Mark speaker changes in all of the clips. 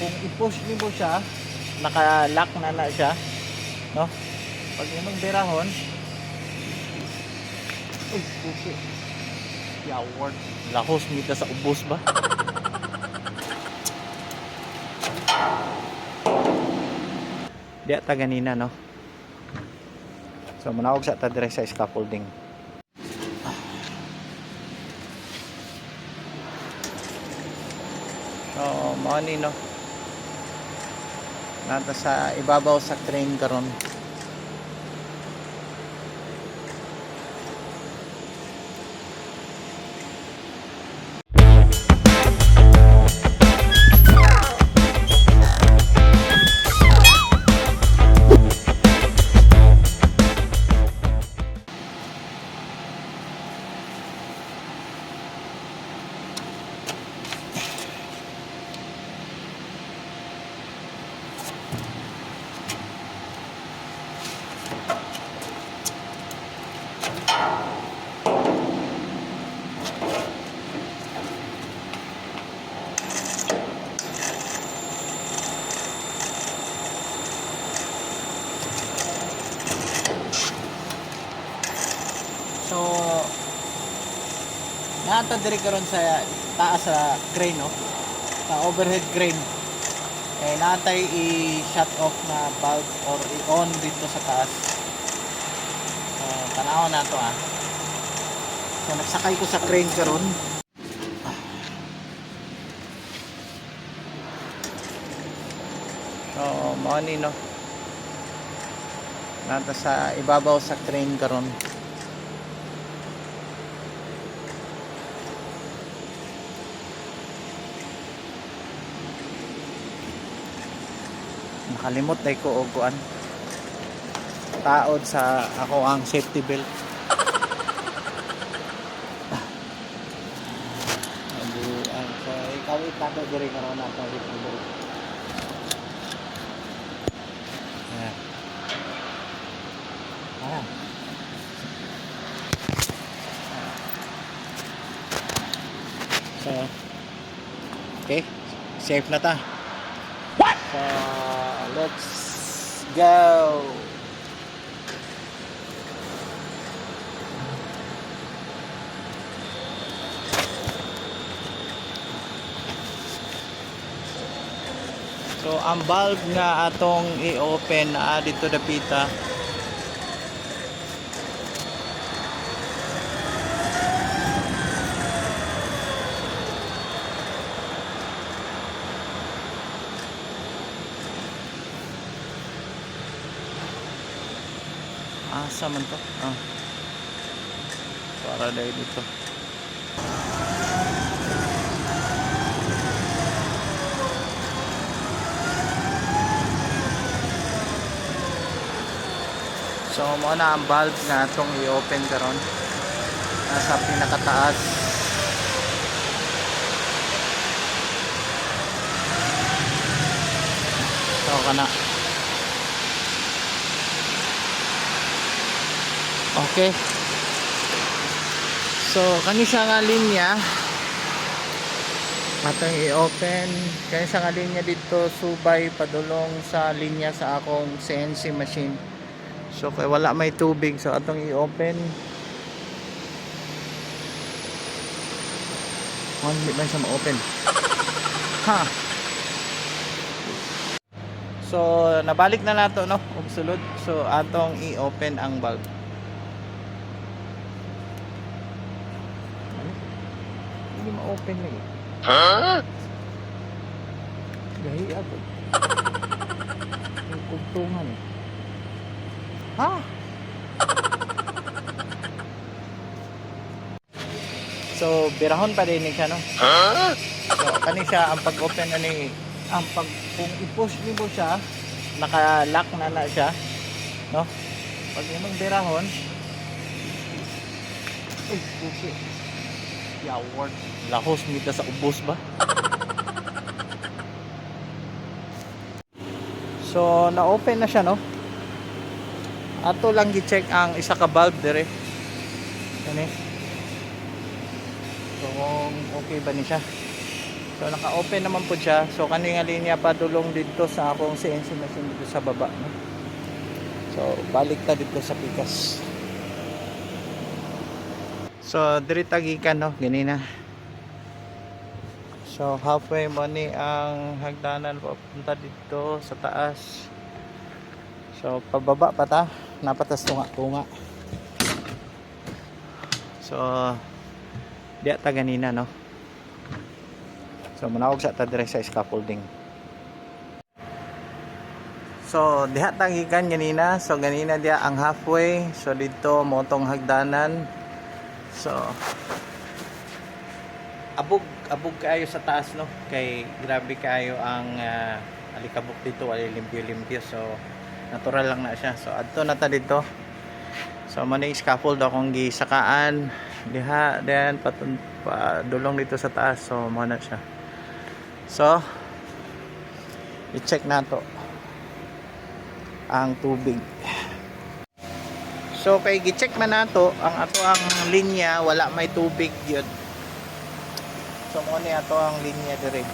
Speaker 1: kung i-push nimo siya, naka-lock na siya, no? Pag imong birahon, uy, pusi. Yaward. Lahos mita sa ubos ba? Di ata ganina, no? So manawag sa ta dire sa scaffolding. So mao ni, no? Nata sa ibabaw sa crane karon. So nata diri karon sa taas sa crane, no? Sa overhead crane. Eh natay i-shut off na valve or i-on dito sa taas. So tanaw na to, ah. So nagsakay ko sa crane karon. So mao ni, no? Nata sa ibabaw sa crane karon. Nakalimot na ko og kuan, taod sa ako ang safety belt. So ikaw itato diri karon na ang safety belt. Ayan. Ayan. So okay, safe na ta. So let's go. So ang valve nga atong i-open na dito dapita. Asa man to? Ah. Para dahil dito. So mo na ang valve nga atong i-open karon. Nasa pinakataas. So kana. Okay. So kani siya nga linya atong i-open. Kani siya nga linya dito subay padulong sa linya sa akong CNC machine. So kay wala may tubig, so atong i-open. Hindi man siya ma-open. Ha. So nabalik na nato, no, og sulod. So atong i-open ang valve. Hindi ma-open lagi. Ha? Gahi ako. Yung kuntungan. Ha? So birahon pa din siya, no? So kani siya ang pag-open ani, ang pag kung i-push nimo siya, naka-lock na siya, no? Pag imong birahon, uy, pusi. Yaward. Lahos mita sa ubos ba? So na-open na siya, no? Ato lang gi-check ang isa ka valve dire. Kani. So kung okay ba ni siya. So So naka-open naman po siya. So kaninga linya pa dulong dito sa akong CNC machine dito sa baba, no? So balik ta dito sa pikas. So diri tagikan, no, ganina. So halfway mo ni ang hagdanan papunta dito sa taas. So pababa pa ta, napatas tunga-tunga. So diya ta ganina, no. So manawag sa ta dire sa scaffolding. So diha ta gikan ganina. So ganina dia ang halfway. So dito motong hagdanan. So abog kayo sa taas, no, kay grabe kayo ang alikabok dito, wala limpyo-limpyo. So natural lang na siya. So adto na ta dito. So mo ni scaffold akong gisakaan diha, then dulong dito sa taas. So mo na siya. So i-check na to ang tubig. So kay gi-check man nato ang ato ang linya, wala may tubig gyud. So mo ni ato ang linya dire,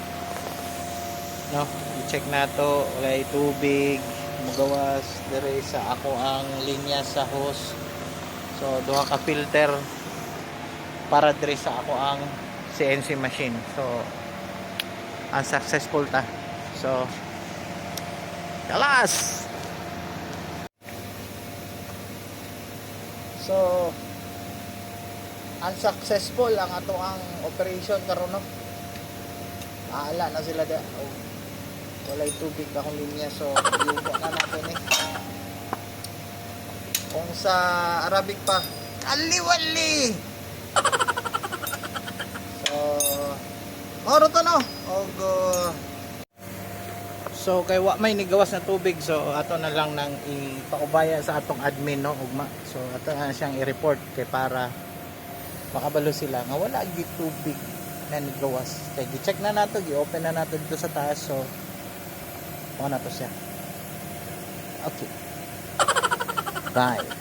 Speaker 1: no, i-check nato wala tubig mugawas dire sa ako ang linya sa hose. So duha ka filter para dire sa ako ang CNC machine. So unsuccessful ta. So kalas. So unsuccessful ang ato ang operation karon, no. Aala na sila da. Oh, walay tubig akong linya. So yuko na natin eh. Kung sa Arabic pa, aliwali. So oro to, no. Og so kay wa may nigawas na tubig, so ato na lang nang ipaubaya sa atong admin, no, ugma. So ato na siyang i-report kay para makabalo sila nga wala gyud tubig na nigawas. Kay gi-check na nato, gi-open na nato dito sa taas. So mo na to siya. Okay. Bye.